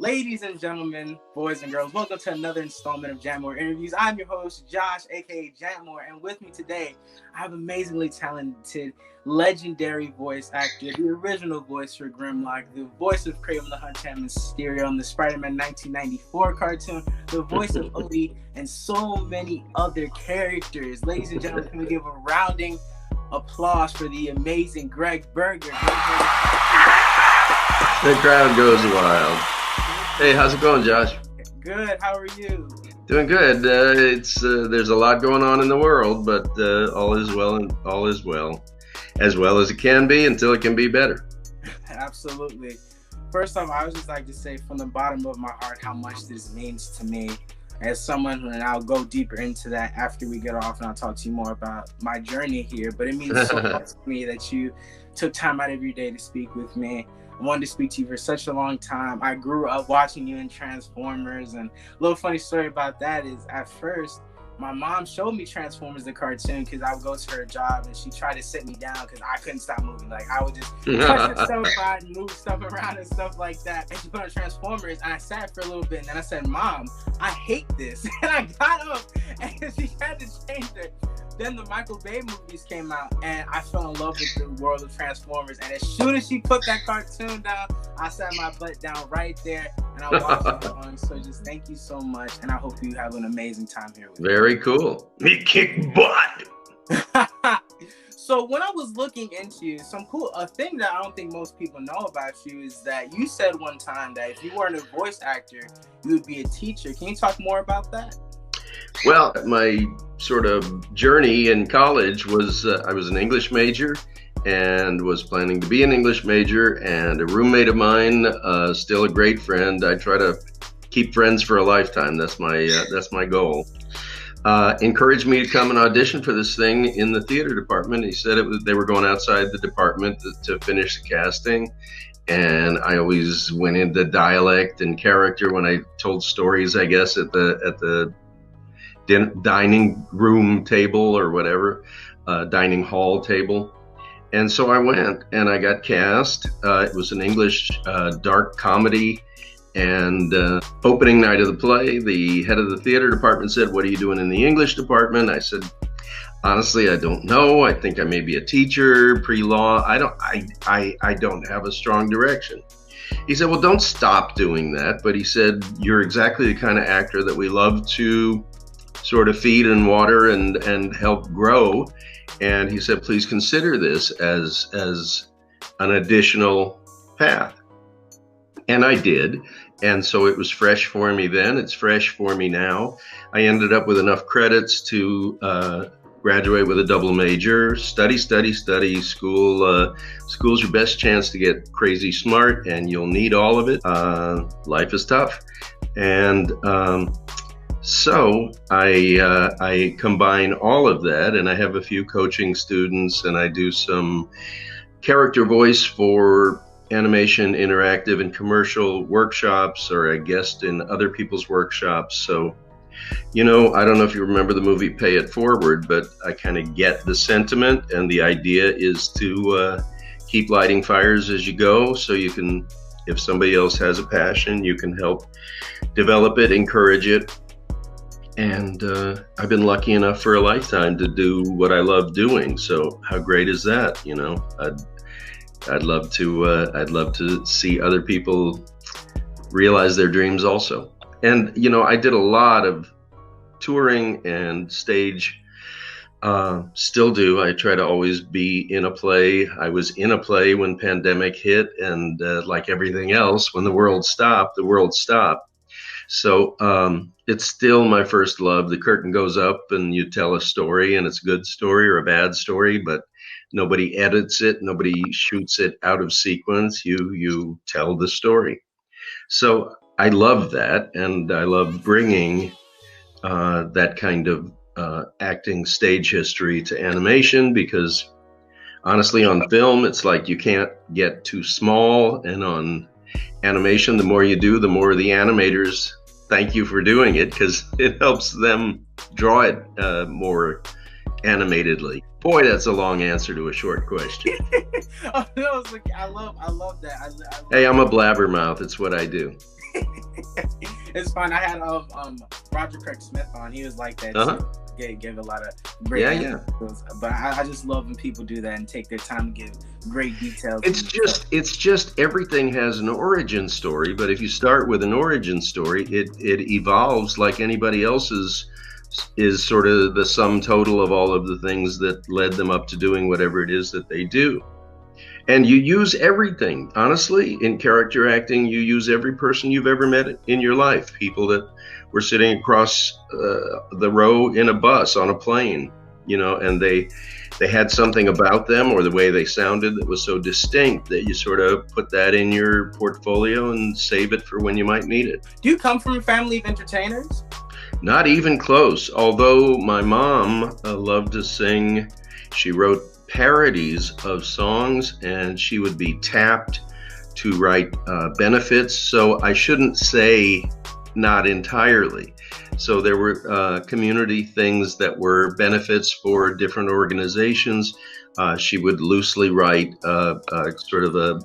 Ladies and gentlemen, boys and girls, welcome to another installment of Jantmor Interviews. I'm your host, Josh, aka Jantmor, and with me today, I have amazingly talented, legendary voice actor, the original voice for Grimlock, the voice of Kraven the Hunter and Mysterio in the Spider-Man 1994 cartoon, the voice of Odie, and so many other characters. Ladies and gentlemen, can we give a rounding applause for the amazing Gregg Berger? The crowd goes wild. Hey, how's it going, Josh? Good. How are you? Doing good. There's a lot going on in the world, but all is well, and all is well as it can be until it can be better. Absolutely. First off, I would just like to say from the bottom of my heart how much this means to me as someone, and I'll go deeper into that after we get off, and I'll talk to you more about my journey here. But it means so much to me that you took time out of your day to speak with me. I wanted to speak to you for such a long time. I grew up watching you in Transformers, and a little funny story about that is at first, my mom showed me Transformers the cartoon because I would go to her job and she tried to sit me down because I couldn't stop moving. Like I would just touch stuff aside and move stuff around and stuff like that. And she put on Transformers and I sat for a little bit and then I said, "Mom, I hate this." And I got up and she had to change it. Then the Michael Bay movies came out and I fell in love with the world of Transformers. And as soon as she put that cartoon down, I sat my butt down right there and I watched it on. So just thank you so much. And I hope you have an amazing time here with me. Very cool. Me kick butt. So when I was looking into you, a thing that I don't think most people know about you is that you said one time that if you weren't a voice actor, you would be a teacher. Can you talk more about that? Well, my sort of journey in college was I was an English major and was planning to be an English major, and a roommate of mine, still a great friend. I try to keep friends for a lifetime. That's my goal. Encouraged me to come and audition for this thing in the theater department. He said they were going outside the department to finish the casting. And I always went into dialect and character when I told stories, I guess, at the dining room table or whatever, dining hall table. And so I went and I got cast. It was an English dark comedy. And opening night of the play, the head of the theater department said, "What are you doing in the English department?" I said, "Honestly, I don't know. I think I may be a teacher, pre-law. I don't have a strong direction." He said, "Well, don't stop doing that." But he said, "You're exactly the kind of actor that we love to sort of feed and water and help grow." And he said, "Please consider this as an additional path." And I did. And so it was fresh for me then. It's fresh for me now. I ended up with enough credits to graduate with a double major. Study. School's your best chance to get crazy smart, and you'll need all of it. Life is tough. And so I combine all of that, and I have a few coaching students, and I do some character voice for animation, interactive, and commercial workshops, or I guest in other people's workshops. So, I don't know if you remember the movie Pay It Forward, but I kind of get the sentiment, and the idea is to keep lighting fires as you go, so you can, if somebody else has a passion, you can help develop it, encourage it. And I've been lucky enough for a lifetime to do what I love doing. So how great is that? I'd love to see other people realize their dreams also. And, I did a lot of touring and stage, still do. I try to always be in a play. I was in a play when pandemic hit, and like everything else, when the world stopped. So it's still my first love. The curtain goes up and you tell a story, and it's a good story or a bad story, but nobody edits it. Nobody shoots it out of sequence. You tell the story. So I love that. And I love bringing that kind of acting stage history to animation, because honestly, on film, it's like you can't get too small. And on animation, the more you do, the more the animators thank you for doing it, because it helps them draw it more animatedly. Boy, that's a long answer to a short question. Oh, no, I love that. Hey, I'm a blabbermouth. It's what I do. It's fun. I had Roger Craig Smith on. He was like that too. Give a lot of great details. But I just love when people do that and take their time to give great details. It's just everything has an origin story, but if you start with an origin story, it evolves like anybody else's is sort of the sum total of all of the things that led them up to doing whatever it is that they do. And you use everything. Honestly, in character acting, you use every person you've ever met in your life. People that were sitting across the row in a bus, on a plane, you know, and they had something about them or the way they sounded that was so distinct that you sort of put that in your portfolio and save it for when you might need it. Do you come from a family of entertainers? Not even close. Although my mom loved to sing, she wrote parodies of songs, and she would be tapped to write benefits. So I shouldn't say not entirely. So there were community things that were benefits for different organizations. She would loosely write sort of a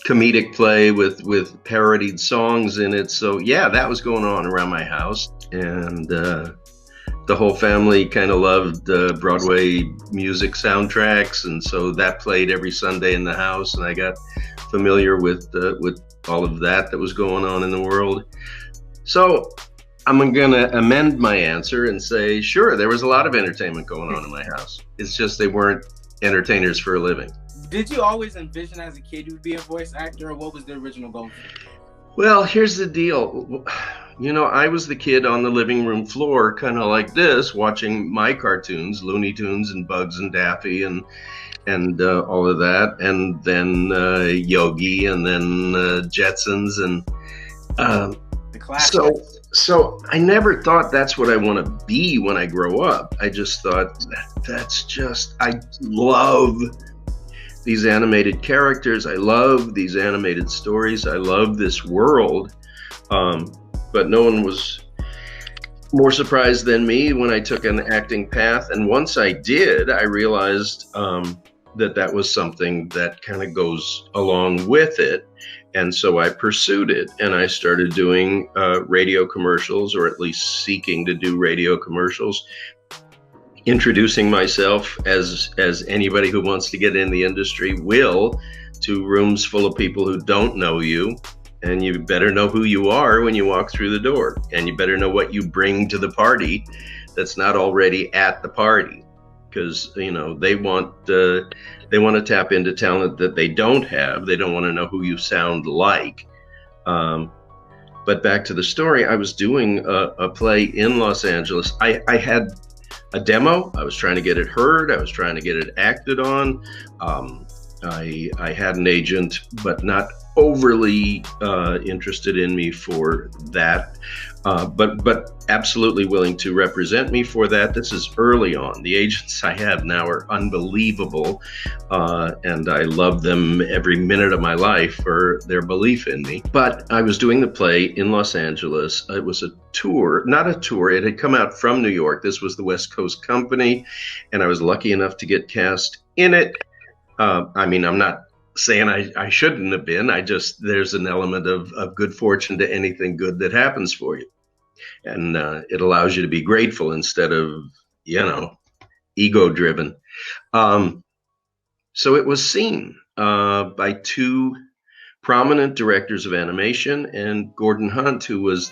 comedic play with parodied songs in it. So yeah, that was going on around my house. And the whole family kind of loved Broadway music soundtracks, and so that played every Sunday in the house, and I got familiar with all of that was going on in the world. So I'm going to amend my answer and say, sure, there was a lot of entertainment going on in my house. It's just they weren't entertainers for a living. Did you always envision as a kid you would be a voice actor, or what was the original goal? Well, here's the deal. You know, I was the kid on the living room floor, kind of like this, watching my cartoons, Looney Tunes and Bugs and Daffy and all of that, and then Yogi, and then Jetsons, and the classics. So I never thought that's what I want to be when I grow up. I just thought I love these animated characters. I love these animated stories. I love this world. But no one was more surprised than me when I took an acting path. And once I did, I realized that was something that kind of goes along with it. And so I pursued it, and I started doing radio commercials, or at least seeking to do radio commercials, introducing myself as anybody who wants to get in the industry will, to rooms full of people who don't know you. And you better know who you are when you walk through the door, and you better know what you bring to the party that's not already at the party, because you know they want to tap into talent that they don't have. They don't want to know who you sound like. But back to the story, I was doing a play in Los Angeles. I had a demo. I was trying to get it heard. I was trying to get it acted on. I had an agent, but not overly interested in me for that, but absolutely willing to represent me for that. This is early on. The agents I have now are unbelievable, and I love them every minute of my life for their belief in me. But I was doing the play in Los Angeles. It was a tour, not a tour. It had come out from New York. This was the West Coast company, and I was lucky enough to get cast in it. I mean, I'm not saying I shouldn't have been. There's an element of good fortune to anything good that happens for you. And it allows you to be grateful instead of, ego driven. So it was seen by two prominent directors of animation, and Gordon Hunt, who was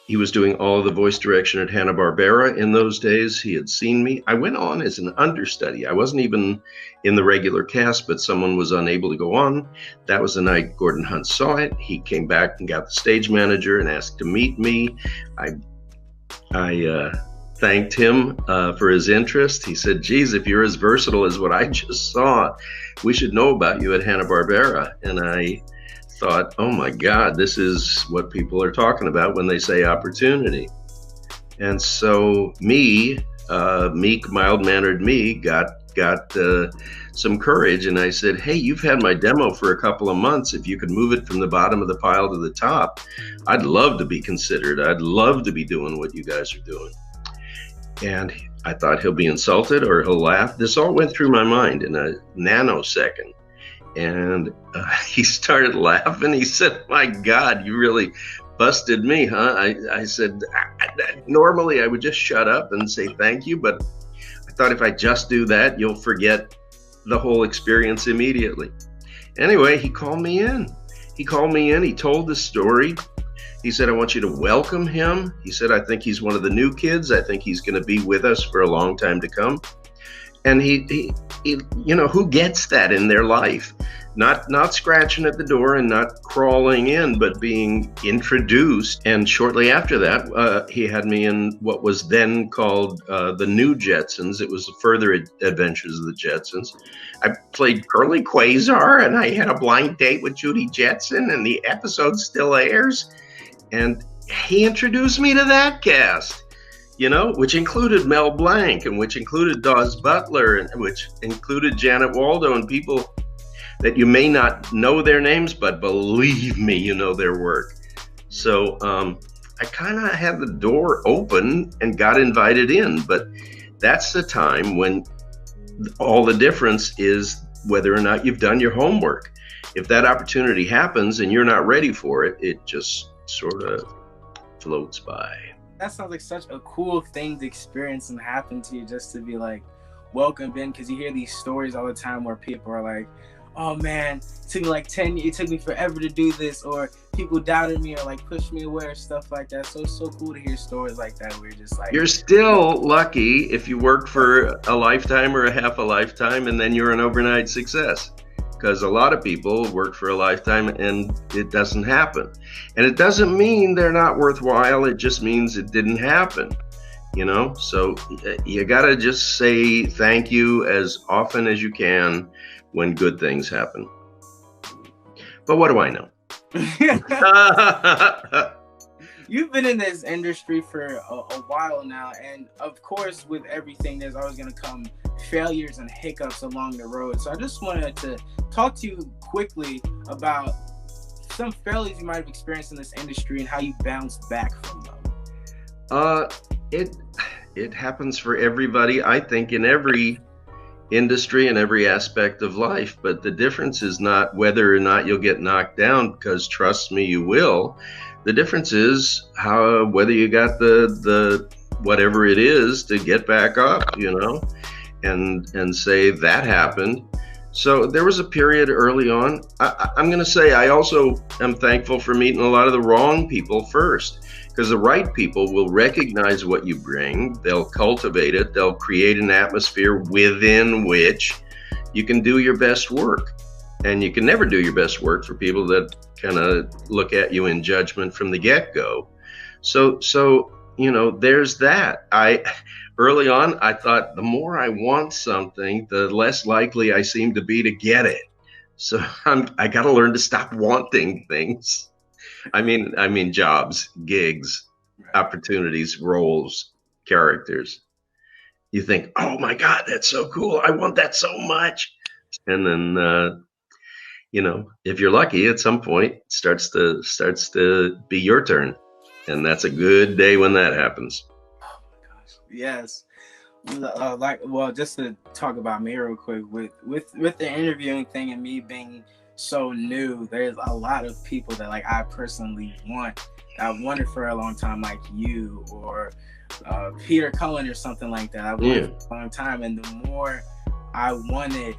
he was doing all of the voice direction at Hanna-Barbera in those days. He had seen me. I went on as an understudy. I wasn't even in the regular cast, but someone was unable to go on. That was the night Gordon Hunt saw it. He came back and got the stage manager and asked to meet me. I thanked him for his interest. He said, geez, if you're as versatile as what I just saw, we should know about you at Hanna-Barbera. And I thought, oh my God, this is what people are talking about when they say opportunity. And so me, meek, mild-mannered me, got some courage, and I said, hey, you've had my demo for a couple of months. If you could move it from the bottom of the pile to the top, I'd love to be considered. I'd love to be doing what you guys are doing. And I thought he'll be insulted or he'll laugh. This all went through my mind in a nanosecond. And he started laughing. He said, "My God, you really busted me, huh?" I said, normally I would just shut up and say thank you, but I thought if I just do that, you'll forget the whole experience immediately. Anyway, he called me in. He told the story. He said, "I want you to welcome him." He said, "I think he's one of the new kids. I think he's going to be with us for a long time to come." And he, you know, who gets that in their life? Not scratching at the door and not crawling in, but being introduced. And shortly after that, he had me in what was then called the New Jetsons. It was the Further Adventures of the Jetsons. I played Curly Quasar, and I had a blind date with Judy Jetson, and the episode still airs. And he introduced me to that cast, you know, which included Mel Blanc, and which included Dawes Butler, and which included Janet Waldo, and people that you may not know their names, but believe me, you know their work. So I kind of had the door open and got invited in, but that's the time when all the difference is whether or not you've done your homework. If that opportunity happens and you're not ready for it, it just sort of floats by. That sounds like such a cool thing to experience and happen to you, just to be like welcomed in, because you hear these stories all the time where people are like, "Oh man, it took me like 10 years, it took me forever to do this," or people doubted me or like pushed me away or stuff like that. So it's so cool to hear stories like that where you're just like, you're still lucky if you work for a lifetime or a half a lifetime and then you're an overnight success. Because a lot of people work for a lifetime and it doesn't happen. And it doesn't mean they're not worthwhile. It just means it didn't happen, you know? So you got to just say thank you as often as you can when good things happen. But what do I know? You've been in this industry for a while now, and of course with everything there's always going to come failures and hiccups along the road. So I just wanted to talk to you quickly about some failures you might have experienced in this industry and how you bounced back from them. It happens for everybody, I think, in every industry and every aspect of life, but the difference is not whether or not you'll get knocked down, because trust me, you will. The difference is whether you got the whatever it is to get back up, you know, and say that happened. So there was a period early on. I'm going to say I also am thankful for meeting a lot of the wrong people first, because the right people will recognize what you bring. They'll cultivate it. They'll create an atmosphere within which you can do your best work. And you can never do your best work for people that kind of look at you in judgment from the get-go. So you know, there's that. Early on, I thought the more I want something, the less likely I seem to be to get it. So I got to learn to stop wanting things. I mean jobs, gigs, opportunities, roles, characters. You think, "Oh my God, that's so cool. I want that so much." And then, you know, if you're lucky, at some point it starts to be your turn. And that's a good day when that happens. Oh my gosh. Yes. Just to talk about me real quick, with the interviewing thing and me being so new, there's a lot of people that like I personally want. I've wanted for a long time, like you or Peter Cullen or something like that. I've wanted for a long time, and the more I want it,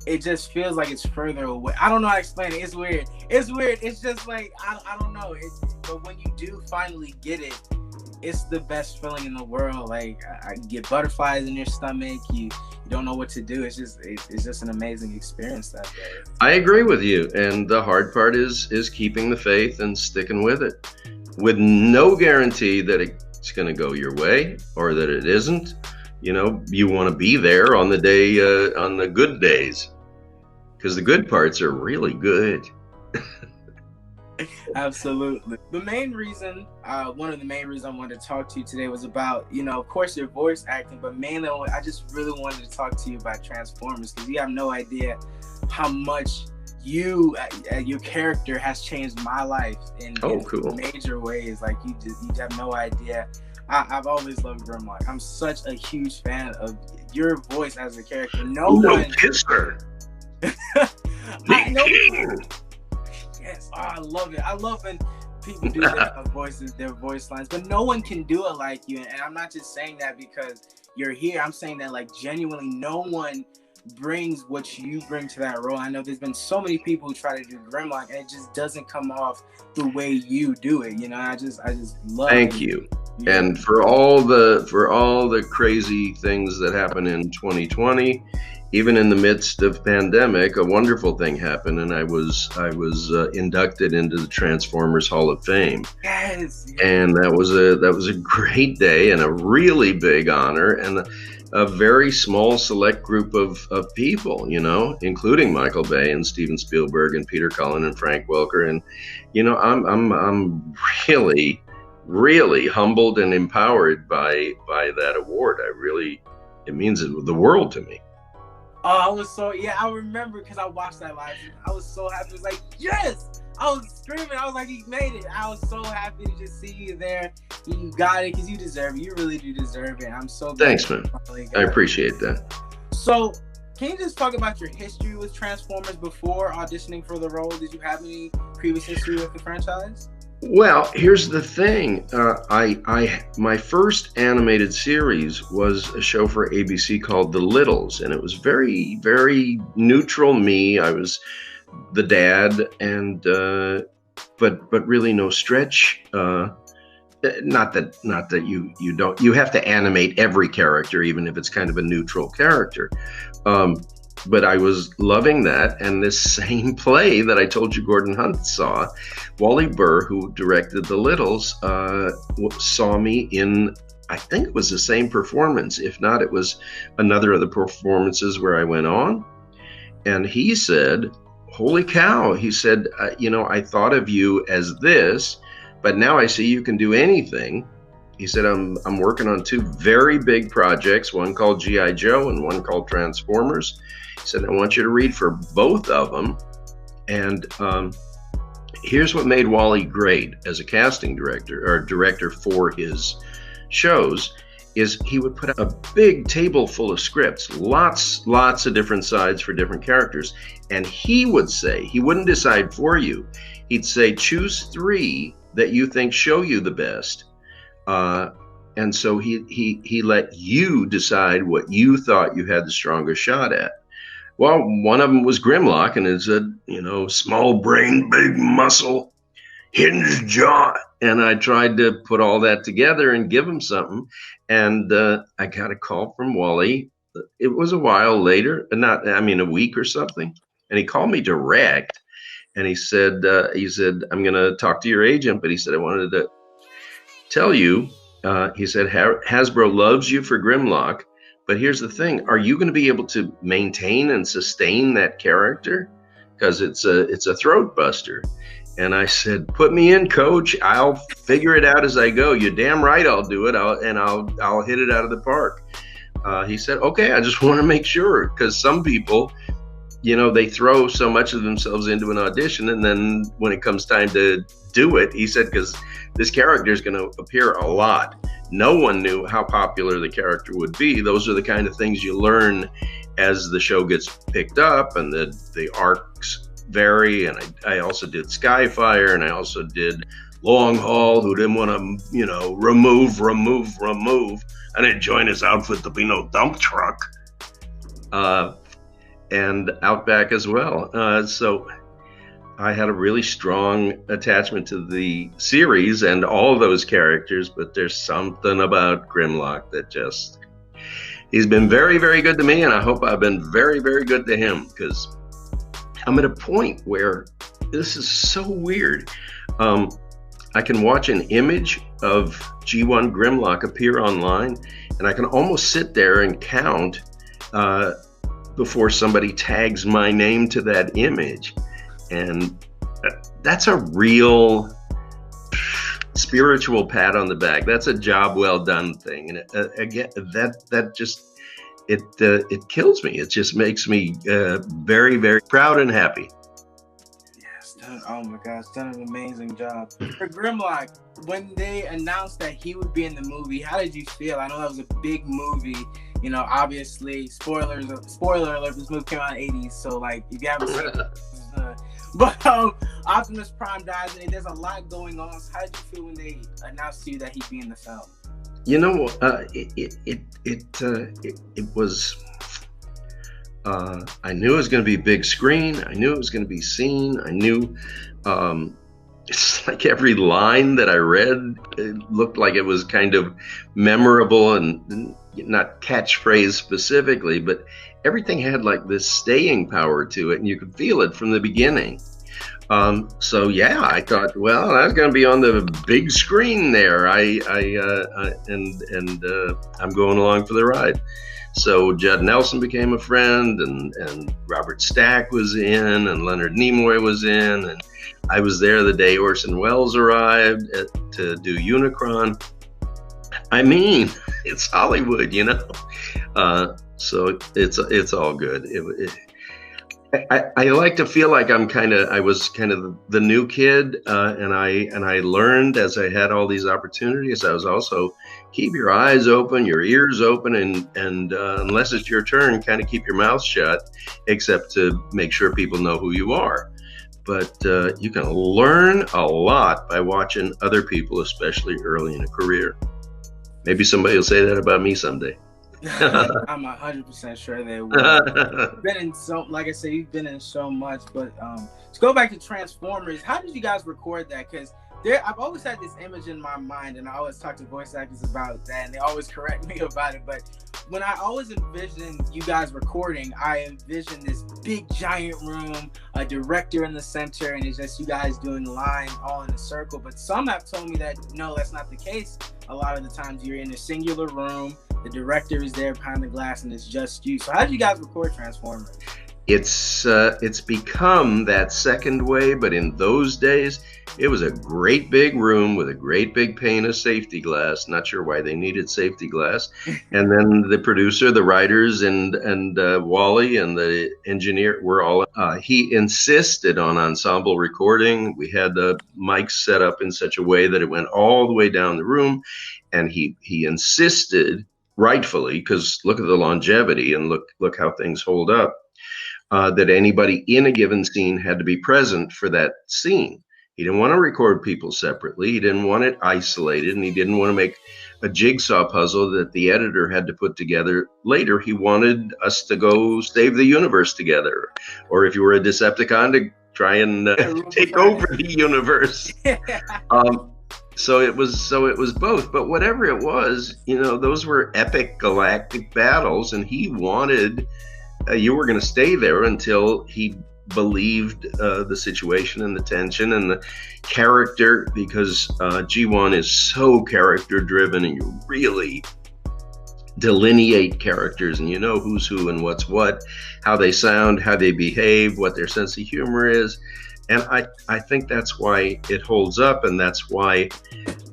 it just feels like it's further away. I don't know how to explain it. It's weird. It's just like, I don't know. But when you do finally get it, it's the best feeling in the world. Like, I get butterflies in your stomach. You don't know what to do. It's just an amazing experience that day. I agree with you. And the hard part is keeping the faith and sticking with it, with no guarantee that it's going to go your way or that it isn't. You know, you want to be there on the day, on the good days, because the good parts are really good. Absolutely. The main reason, one of the main reasons I wanted to talk to you today was about, you know, of course, your voice acting, but mainly I just really wanted to talk to you about Transformers, because you have no idea how much your character has changed my life in cool. major ways. Like, you have no idea. I've always loved Grimlock. I'm such a huge fan of your voice as a character. No one I know. Yes, oh, I love it. I love when people do their voices, their voice lines, but no one can do it like you. And I'm not just saying that because you're here. I'm saying that like genuinely, no one brings what you bring to that role. I know there's been so many people who try to do Grimlock, and it just doesn't come off the way you do it. You know, I just love. Thank you. And for all the crazy things that happen in 2020, even in the midst of pandemic, a wonderful thing happened, and I was inducted into the Transformers Hall of Fame. Yes. And that was a great day and a really big honor, and a very small select group of people, you know, including Michael Bay and Steven Spielberg and Peter Cullen and Frank Welker. And, you know, I'm really humbled and empowered by that award. It means the world to me. Oh, I was so, I remember because I watched that live. I was so happy. It was like, yes! I was screaming. I was like, he made it. I was so happy to just see you there. You got it because you deserve it. You really do deserve it. I'm so glad. Thanks, man. I appreciate that. So, can you just talk about your history with Transformers before auditioning for the role? Did you have any previous history with the franchise? Well, here's the thing. My first animated series was a show for ABC called The Littles, and it was very, very neutral me. I was the dad, and but really no stretch. Not that you have to animate every character, even if it's kind of a neutral character. But I was loving that, and this same play that I told you Gordon Hunt saw, Wally Burr, who directed The Littles, saw me in, I think it was the same performance. If not, it was another of the performances where I went on. And he said, holy cow, he said, you know, I thought of you as this, but now I see you can do anything. He said, I'm working on two very big projects, one called G.I. Joe and one called Transformers. He said, I want you to read for both of them. And here's what made Wally great as a casting director or director for his shows is he would put a big table full of scripts, lots of different sides for different characters. And he would say, he wouldn't decide for you. He'd say, choose three that you think show you the best. And so he let you decide what you thought you had the strongest shot at. Well, one of them was Grimlock, and it said, you know, small brain, big muscle, hinged jaw. And I tried to put all that together and give him something. And I got a call from Wally. It was a while later, a week or something. And he called me direct, and he said, I'm going to talk to your agent, but he said, I wanted to tell you, he said, Hasbro loves you for Grimlock, but here's the thing, are you going to be able to maintain and sustain that character? Because it's a throat buster. And I said, put me in, coach. I'll figure it out as I go. You're damn right I'll do it. I'll hit it out of the park. He said, okay, I just want to make sure, because some people, you know, they throw so much of themselves into an audition, and then when it comes time to do it, he said, because this character is going to appear a lot. No one knew how popular the character would be. Those are the kind of things you learn as the show gets picked up and the arcs vary. And I also did Skyfire, and I also did Long Haul, who didn't want to, you know, remove. I didn't join his outfit to be no dump truck. And Outback as well. So I had a really strong attachment to the series and all those characters, but there's something about Grimlock that he's been very, very good to me, and I hope I've been very, very good to him, because I'm at a point where this is so weird. I can watch an image of G1 Grimlock appear online, and I can almost sit there and count before somebody tags my name to that image. And that's a real spiritual pat on the back. That's a job well done thing. And again, that just, it kills me. It just makes me very, very proud and happy. Yes, oh my gosh, done an amazing job. For Grimlock, when they announced that he would be in the movie, how did you feel? I know that was a big movie, You know, obviously, spoiler alert, this movie came out in the 80s, so like if you haven't seen it, but Optimus Prime dies, and there's a lot going on. So how did you feel when they announced to you that he'd be in the film? You know, it was. I knew it was going to be big screen. I knew it was going to be seen. I knew. It's like every line that I read, it looked like it was kind of memorable and not catchphrase specifically, but everything had like this staying power to it, and you could feel it from the beginning. So yeah, I thought, well, that's going to be on the big screen there. I'm going along for the ride. So Judd Nelson became a friend, and Robert Stack was in, and Leonard Nimoy was in, and I was there the day Orson Welles arrived to do Unicron. I mean, it's Hollywood, you know. So it's all good. I like to feel like I was kind of the new kid, and I learned as I had all these opportunities. I was also keep your eyes open, your ears open, and unless it's your turn, kind of keep your mouth shut, except to make sure people know who you are. But you can learn a lot by watching other people, especially early in a career. Maybe somebody will say that about me someday. I'm 100% sure they will. Been in so, like I said, you've been in so much. But to go back to Transformers, how did you guys record that? Because I've always had this image in my mind, and I always talk to voice actors about that, and they always correct me about it. But when I always envision you guys recording, I envision this big giant room, a director in the center, and it's just you guys doing line all in a circle. But some have told me that no, that's not the case. A lot of the times you're in a singular room, the director is there behind the glass, and it's just you. So how did you guys record Transformers? It's become that second way, but in those days, it was a great big room with a great big pane of safety glass. Not sure why they needed safety glass. And then the producer, the writers, and Wally and the engineer were all. He insisted on ensemble recording. We had the mics set up in such a way that it went all the way down the room, and he insisted, rightfully, because look at the longevity and look how things hold up. That anybody in a given scene had to be present for that scene. He didn't want to record people separately. He didn't want it isolated, and he didn't want to make a jigsaw puzzle that the editor had to put together later. He wanted us to go save the universe together, or if you were a Decepticon, to try and take over the universe. So it was both. But whatever it was, you know, those were epic galactic battles, and he wanted. You were going to stay there until he believed the situation and the tension and the character, because G1 is so character driven, and you really delineate characters, and you know who's who and what's what, how they sound, how they behave, what their sense of humor is. And I think that's why it holds up, and that's why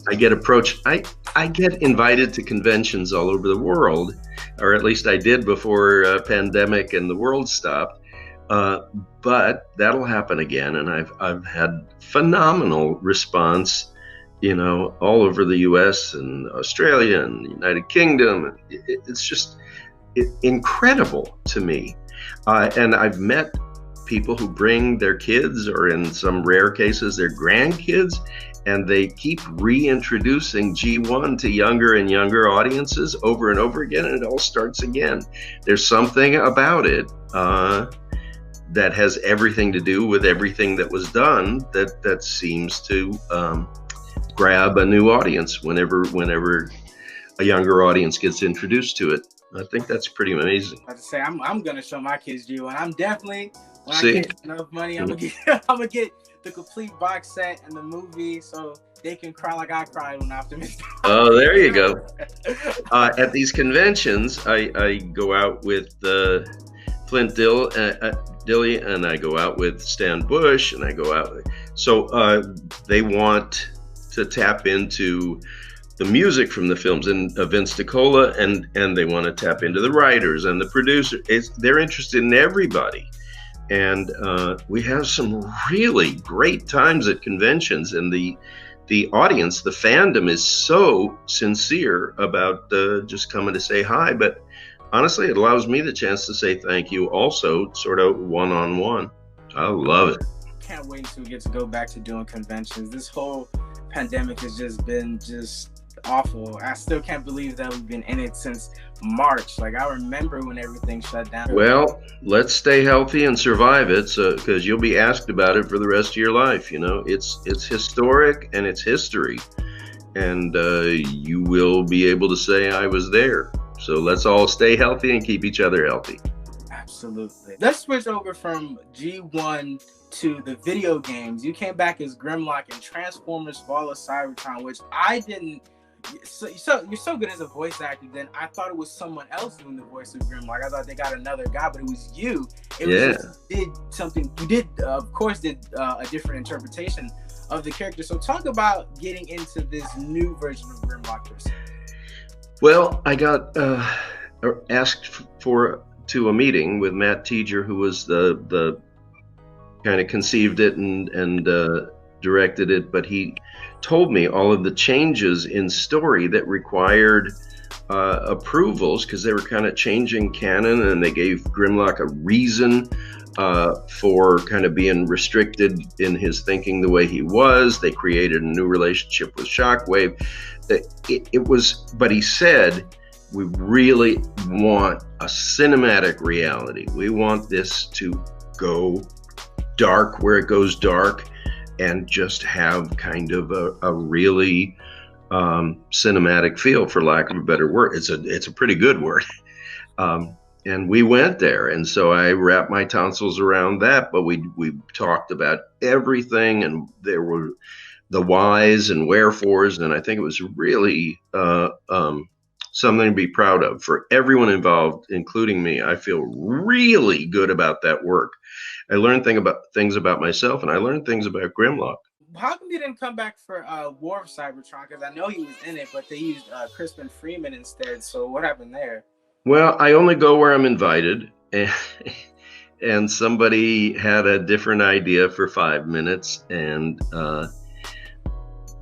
I get approached. I get invited to conventions all over the world, or at least I did before pandemic and the world stopped. But that'll happen again, and I've had phenomenal response, you know, all over the U.S. and Australia and the United Kingdom. It's just incredible to me, and I've met people who bring their kids, or in some rare cases their grandkids, and they keep reintroducing G1 to younger and younger audiences over and over again, and it all starts again. There's something about it that has everything to do with everything that was done that seems to grab a new audience whenever a younger audience gets introduced to it. I think that's pretty amazing. I have to say, I'm gonna show my kids G1. I'm definitely, when I get enough money, I'm gonna get the complete box set and the movie, so they can cry like I cried when Optimus. Oh, there you go. At these conventions, I go out with Flint Dille, and I go out with Stan Bush, and I go out. So they want to tap into the music from the films, and Vince DiCola, and they want to tap into the writers and the producer. They're interested in everybody. And we have some really great times at conventions, and the audience, the fandom, is so sincere about just coming to say hi. But honestly, it allows me the chance to say thank you also, sort of one-on-one. I love it. Can't wait until we get to go back to doing conventions. This whole pandemic has just been awful. I still can't believe that we've been in it since March. Like, I remember when everything shut down. Well, let's stay healthy and survive it, because you'll be asked about it for the rest of your life. You know, it's historic and it's history, and you will be able to say I was there. So let's all stay healthy and keep each other healthy. Absolutely. Let's switch over from G1 to the video games. You came back as Grimlock in Transformers Fall of Cybertron, which I didn't. So you're so good as a voice actor. Then I thought it was someone else doing the voice of Grimlock. I thought they got another guy, but it was you. It was just, you did something. You did, of course, a different interpretation of the character. So talk about getting into this new version of Grimlock yourself. Well, I got asked to a meeting with Matt Teager, who was the kind of conceived it and directed it, but he told me all of the changes in story that required approvals, because they were kind of changing canon, and they gave Grimlock a reason for kind of being restricted in his thinking the way he was. They created a new relationship with Shockwave. But he said, we really want a cinematic reality. We want this to go dark where it goes dark, and just have kind of a really cinematic feel, for lack of a better word. It's a pretty good word. And we went there, and so I wrapped my tonsils around that. But we talked about everything, and there were the whys and wherefores, and I think it was really something to be proud of for everyone involved, including me. I feel really good about that work. I learned things about myself, and I learned things about Grimlock. How come you didn't come back for War of Cybertron? Because I know he was in it, but they used Crispin Freeman instead. So what happened there? Well, I only go where I'm invited, and somebody had a different idea for 5 minutes, and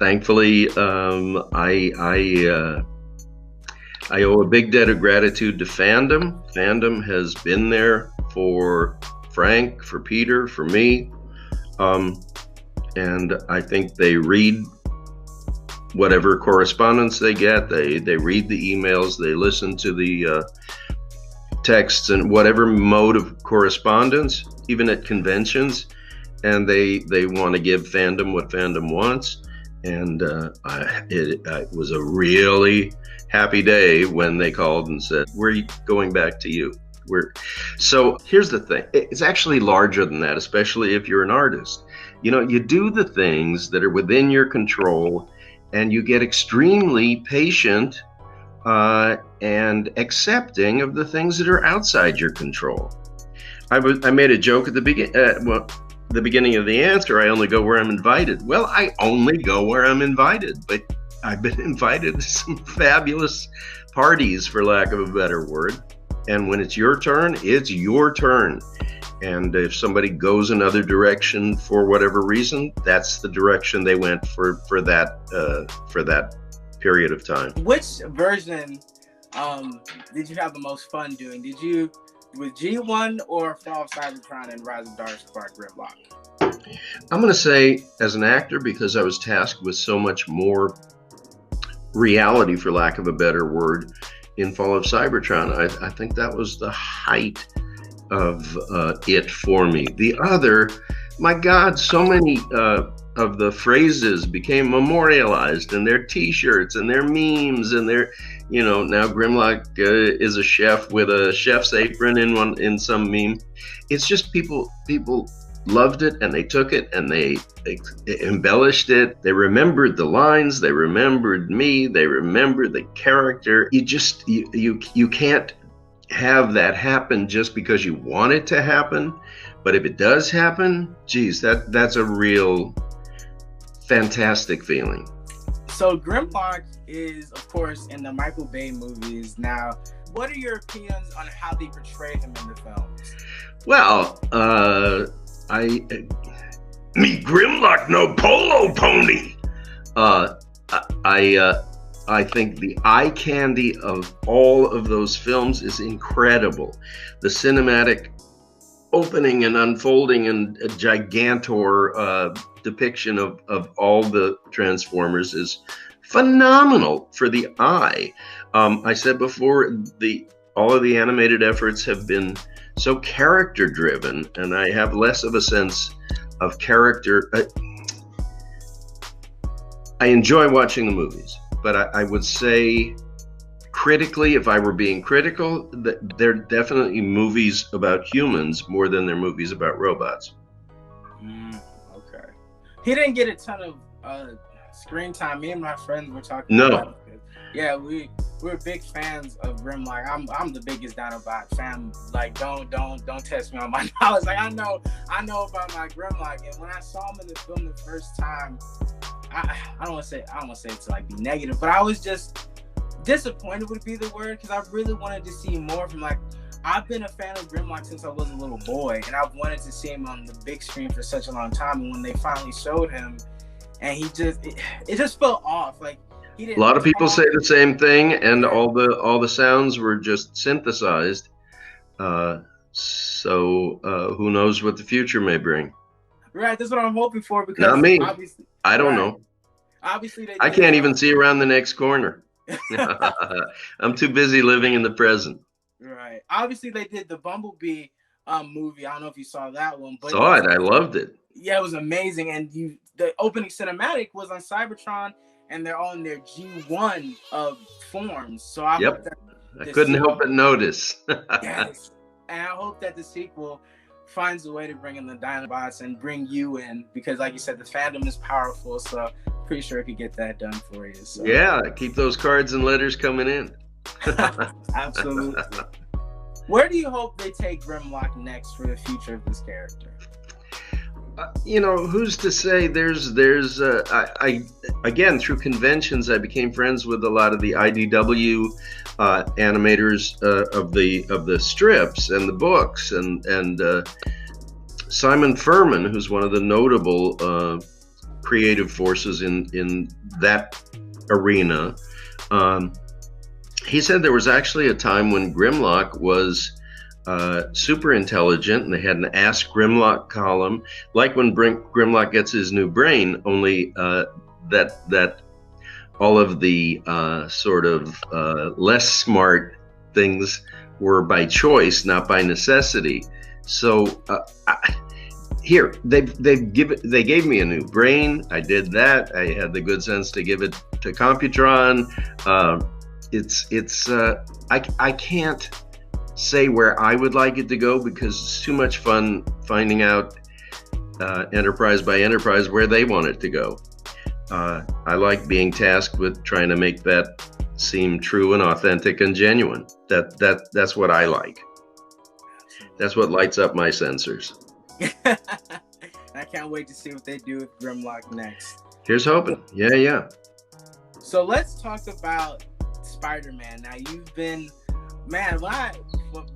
thankfully, I owe a big debt of gratitude to fandom. Fandom has been there for Frank, for Peter, for me, and I think they read whatever correspondence they get. They read the emails, they listen to the texts and whatever mode of correspondence, even at conventions, and they want to give fandom what fandom wants. And it was a really happy day when they called and said, we're going back to you. So here's the thing. It's actually larger than that, especially if you're an artist. You know, you do the things that are within your control, and you get extremely patient and accepting of the things that are outside your control. I made a joke at the beginning of the answer. I only go where I'm invited. Well, I only go where I'm invited, but I've been invited to some fabulous parties, for lack of a better word. And when it's your turn, it's your turn. And if somebody goes another direction for whatever reason, that's the direction they went for that period of time. Which version did you have the most fun doing? Did you with G1 or Fall of Cybertron and Rise of Darkspark Grimlock? I'm going to say as an actor, because I was tasked with so much more reality, for lack of a better word, in Fall of Cybertron, I think that was the height of it for me. The other, my God, so many of the phrases became memorialized, and their T-shirts and their memes and their, now Grimlock is a chef with a chef's apron in some meme. It's just people loved it, and they took it and they embellished it. They remembered the lines, they remembered me, they remembered the character. You can't have that happen just because you want it to happen, but if it does happen, geez, that's a real fantastic feeling. So Grimlock is, of course, in the Michael Bay movies. Now, what are your opinions on how they portray him in the films? Well, me Grimlock no polo pony. I think the eye candy of all of those films is incredible. The cinematic opening and unfolding and a gigantor depiction of all the Transformers is phenomenal for the eye. I said before, all of the animated efforts have been so character driven, and I have less of a sense of character. I enjoy watching the movies, but I would say critically, if I were being critical, they're definitely movies about humans more than they're movies about robots. Okay. He didn't get a ton of screen time. Me and my friends were talking No. about it. Yeah, we're big fans of Grimlock. I'm the biggest Dinobot fan. Like, don't test me on my knowledge. Like, I know about my Grimlock, and when I saw him in the film the first time, I don't want to say it to like be negative, but I was just disappointed would be the word, because I really wanted to see more from, like, I've been a fan of Grimlock since I was a little boy, and I've wanted to see him on the big screen for such a long time. And when they finally showed him, and it just felt off. Like, he didn't. A lot of people say the same thing, and all the sounds were just synthesized. So who knows what the future may bring? Right, that's what I'm hoping for. Because not me. Obviously, I don't know. Obviously, I can't even see around the next corner. I'm too busy living in the present. Right. Obviously, they did the Bumblebee movie. I don't know if you saw that one, but saw it. I loved it. Yeah, it was amazing. And the opening cinematic was on Cybertron, and they're all in their G1 of forms. So I hope that I couldn't help but notice. Yes, and I hope that the sequel finds a way to bring in the Dinobots and bring you in, because, like you said, the fandom is powerful. So pretty sure I could get that done for you. So. Yeah, keep those cards and letters coming in. Absolutely. Where do you hope they take Grimlock next for the future of this character? Who's to say? I again, through conventions, I became friends with a lot of the IDW animators of the strips and the books, and Simon Furman, who's one of the notable creative forces in that arena. He said there was actually a time when Grimlock was super intelligent, and they had an Ask Grimlock column, like when Grimlock gets his new brain, only that all of the sort of less smart things were by choice, not by necessity. So here they gave me a new brain. I did that. I had the good sense to give it to Computron. I can't say where I would like it to go, because it's too much fun finding out enterprise by enterprise where they want it to go. I like being tasked with trying to make that seem true and authentic and genuine. That's what I like. That's what lights up my sensors. I can't wait to see what they do with Grimlock next. Here's hoping. Yeah. So let's talk about Spider-Man. Now, you've been, man,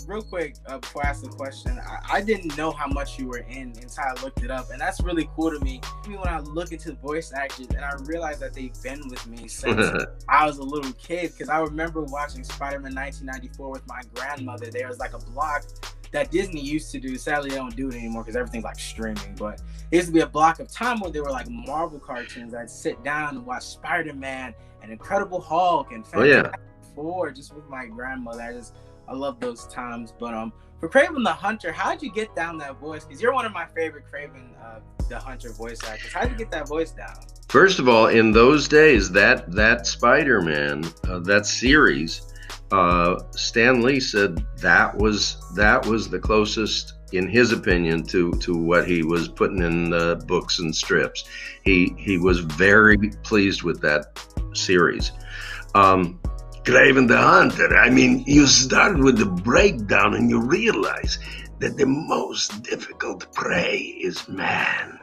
real quick, before I ask the question, I didn't know how much you were in until I looked it up, and that's really cool to me. When I look into voice actors, and I realize that they've been with me since I was a little kid, because I remember watching Spider-Man 1994 with my grandmother. There was like a block that Disney used to do. Sadly, they don't do it anymore because everything's like streaming, but it used to be a block of time where there were like Marvel cartoons. I'd sit down and watch Spider-Man and Incredible Hulk and Fantastic Four just with my grandmother. I love those times. But for Kraven the Hunter, how'd you get down that voice? Because you're one of my favorite Kraven the Hunter voice actors. How'd you get that voice down? First of all, in those days, that Spider-Man, that series, Stan Lee said that was the closest, in his opinion, to what he was putting in the books and strips. He was very pleased with that series. Kraven the Hunter, I mean, you start with the breakdown and you realize that the most difficult prey is man.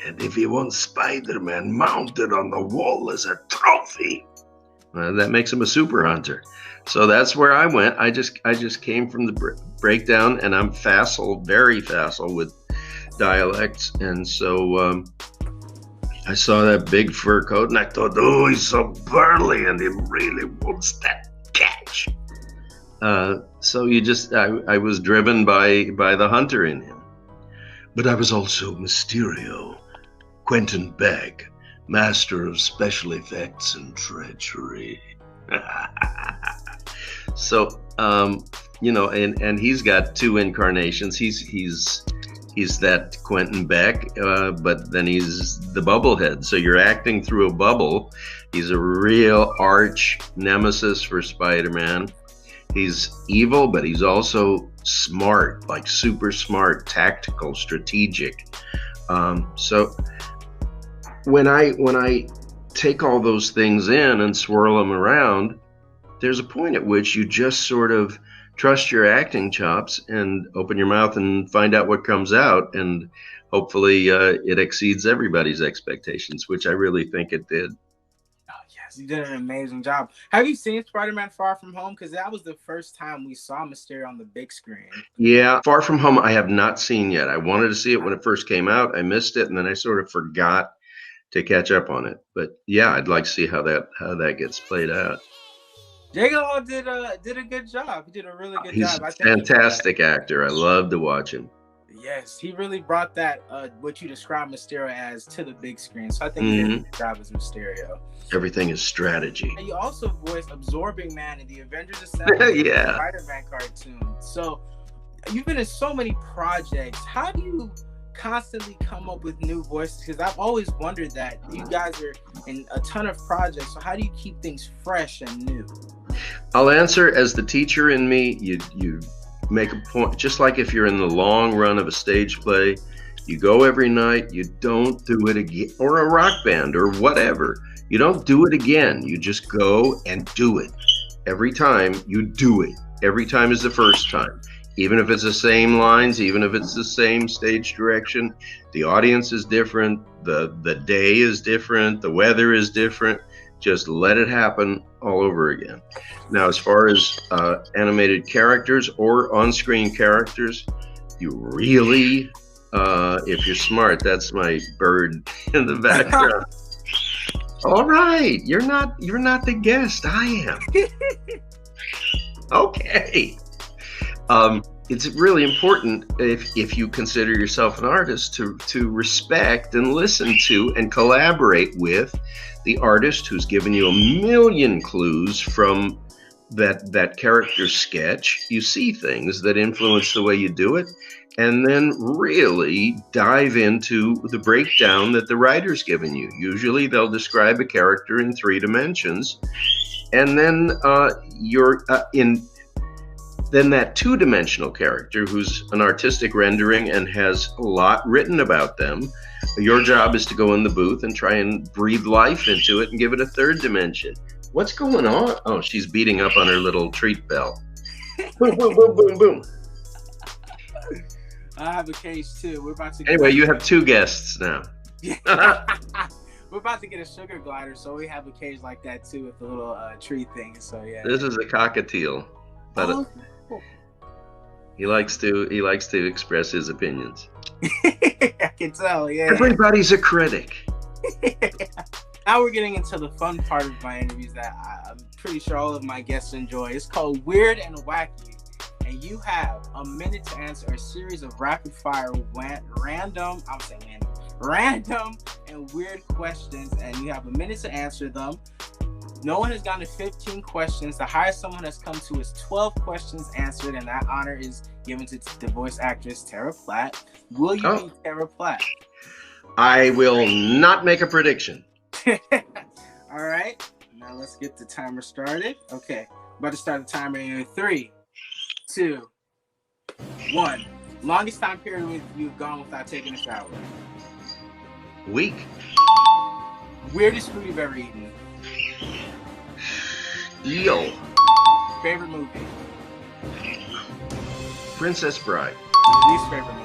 And if you want Spider-Man mounted on the wall as a trophy, that makes him a super hunter. So that's where I went. I just came from the breakdown, and I'm very facile with dialects. And so I saw that big fur coat and I thought, oh, he's so burly and he really wants that catch. So I was driven by the hunter in him. But I was also Mysterio, Quentin Beck, master of special effects and treachery. So, and he's got two incarnations. He's that Quentin Beck, but then he's the bubblehead. So you're acting through a bubble. He's a real arch nemesis for Spider-Man. He's evil, but he's also smart, like super smart, tactical, strategic. So when I take all those things in and swirl them around, there's a point at which you just sort of trust your acting chops and open your mouth and find out what comes out, and hopefully it exceeds everybody's expectations, which I really think it did. Oh, yes, you did an amazing job. Have you seen Spider-Man Far From Home? Because that was the first time we saw Mysterio on the big screen. Yeah, Far From Home I have not seen yet. I wanted to see it when it first came out. I missed it, and then I sort of forgot to catch up on it. But yeah, I'd like to see how that gets played out. Diego did a good job. He did a really good job. He's a fantastic actor. I love to watch him. Yes, he really brought that what you described Mysterio as to the big screen. So I think he did a good job as Mysterio. Everything is strategy. And you also voiced Absorbing Man in the Avengers Assemble yeah. Spider-Man cartoon. So you've been in so many projects. How do you constantly come up with new voices? Because I've always wondered that. You guys are in a ton of projects, so how do you keep things fresh and new? I'll answer as the teacher in me. You make a point, just like if you're in the long run of a stage play, you go every night, you don't do it again, or a rock band or whatever. You don't do it again. You just go and do it. Every time you do it. Every time is the first time. Even if it's the same lines, even if it's the same stage direction, the audience is different, the day is different, the weather is different. Just let it happen all over again. Now, as far as animated characters or on-screen characters, you really, if you're smart, that's my bird in the background. All right, you're not the guest. I am. Okay. It's really important if you consider yourself an artist to respect and listen to and collaborate with the artist who's given you a million clues from that character sketch. You see things that influence the way you do it, and then really dive into the breakdown that the writer's given you. Usually they'll describe a character in 3 dimensions, and then then that 2-dimensional character who's an artistic rendering and has a lot written about them, your job is to go in the booth and try and breathe life into it and give it a 3rd dimension. What's going on? Oh, she's beating up on her little treat bell. Boom, boom, boom, boom, boom. I have a cage too. We're about to Anyway, you have 2 guests now. We're about to get a sugar glider, so we have a cage like that too with the little tree thing. So yeah. This is a cockatiel. But he likes to express his opinions. I can tell, yeah. Everybody's a critic. Now we're getting into the fun part of my interviews that I'm pretty sure all of my guests enjoy. It's called Weird and Wacky. And you have a minute to answer a series of rapid fire random and weird questions, and you have a minute to answer them. No one has gotten to 15 questions. The highest someone has come to is 12 questions answered, and that honor is given to the voice actress Tara Platt. Will you be Tara Platt? I will not make a prediction. All right. Now let's get the timer started. Okay. About to start the timer in 3, 2, 1. Longest time period you've gone without taking a shower? Week. Weirdest food you've ever eaten? Eel. Favorite movie? Princess Bride. Least favorite movie?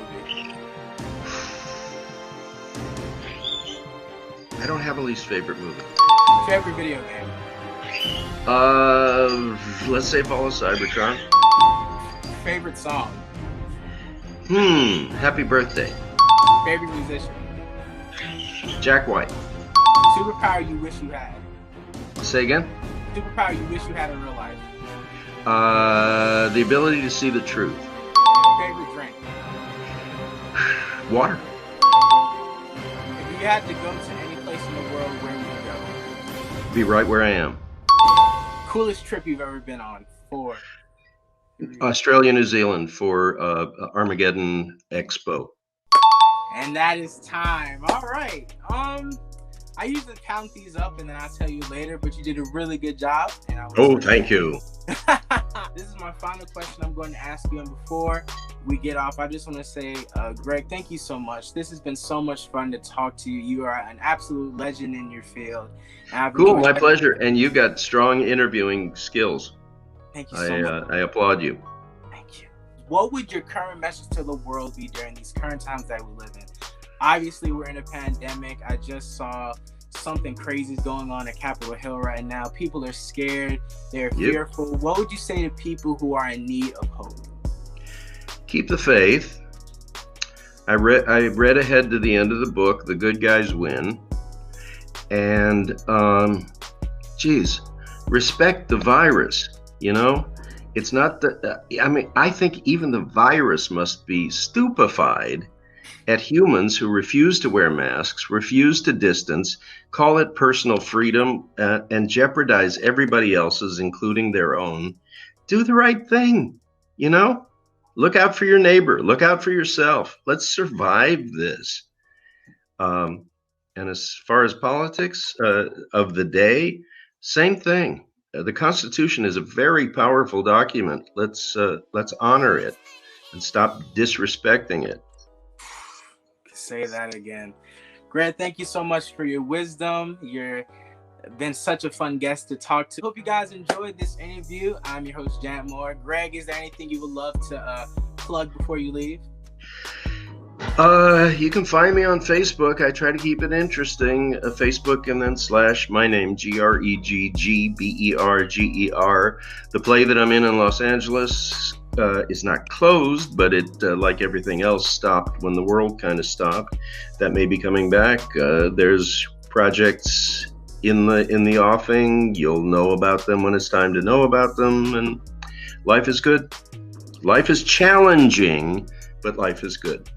I don't have a least favorite movie. Favorite video game? Let's say Follow Cybertron. Favorite song? Happy Birthday. Favorite musician? Jack White. Superpower you wish you had. Say again? Superpower you wish you had in real life. The ability to see the truth. Favorite drink. Water. If you had to go to any place in the world, where would you go? Be right where I am. Coolest trip you've ever been on? 4. Australia, New Zealand for Armageddon Expo. And that is time. All right. I usually count these up and then I'll tell you later, but you did a really good job. And thank you. This is my final question I'm going to ask you. And before we get off, I just want to say, Gregg, thank you so much. This has been so much fun to talk to you. You are an absolute legend in your field. Cool, my pleasure. And you got strong interviewing skills. Thank you so much. I applaud you. Thank you. What would your current message to the world be during these current times that we live in? Obviously, we're in a pandemic. I just saw something crazy is going on at Capitol Hill right now. People are scared. They're fearful. What would you say to people who are in need of hope? Keep the faith. I read ahead to the end of the book. The good guys win. And, respect the virus. You know, it's not that. I think even the virus must be stupefied at humans who refuse to wear masks, refuse to distance, call it personal freedom, and jeopardize everybody else's, including their own. Do the right thing, you know? Look out for your neighbor. Look out for yourself. Let's survive this. And as far as politics of the day, same thing. The Constitution is a very powerful document. Let's honor it and stop disrespecting it. Say that again. Gregg, thank you so much for your wisdom. You've been such a fun guest to talk to. Hope you guys enjoyed this interview. I'm your host, Jantmor. Gregg, is there anything you would love to plug before you leave? You can find me on Facebook. I try to keep it interesting. Facebook and then / my name, GreggBerger. The play that I'm in Los Angeles is not closed, but it, like everything else, stopped when the world kind of stopped. That may be coming back. There's projects in the offing. You'll know about them when it's time to know about them. And life is good. Life is challenging, but life is good.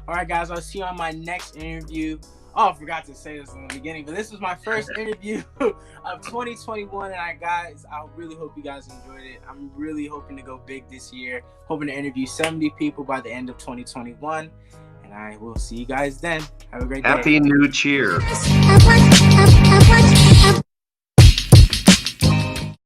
All right, guys, I'll see you on my next interview. Oh, I forgot to say this in the beginning, but this was my first interview of 2021, and I really hope you guys enjoyed it. I'm really hoping to go big this year, hoping to interview 70 people by the end of 2021, and I will see you guys then. Have a great day. Happy New Cheer.